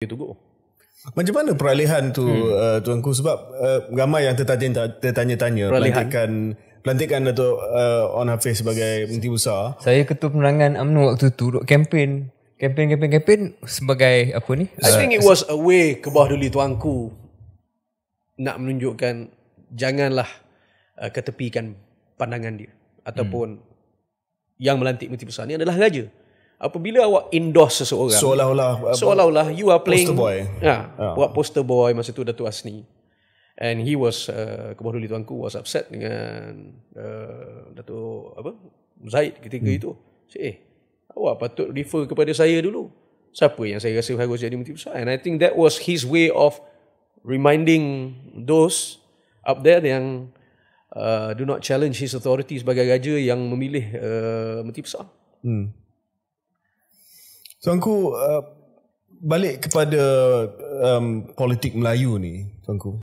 to go. Macam mana peralihan tu tuanku, sebab ramai yang tertanya-tanya pelantikan Datuk Onn Hafiz sebagai Menteri Besar. Saya ketua penerangan UMNO waktu tu duk kempen sebagai apa ni? I think it was a way ke bawah duli tuanku nak menunjukkan janganlah ketepikan pandangan dia ataupun yang melantik Menteri Besar ni adalah raja. Apabila awak endorse seseorang, seolah-olah you are playing poster boy. Buat poster boy masa tu Datuk Asni. And he was ke bawah duli tuanku was upset dengan Datuk Zahid ketika itu. Awak patut refer kepada saya dulu. Siapa yang saya rasa harus jadi Menteri Besar? And I think that was his way of reminding those up there yang do not challenge his authority sebagai raja yang memilih Menteri Besar. Tuanku, balik kepada politik Melayu ni, tuanku.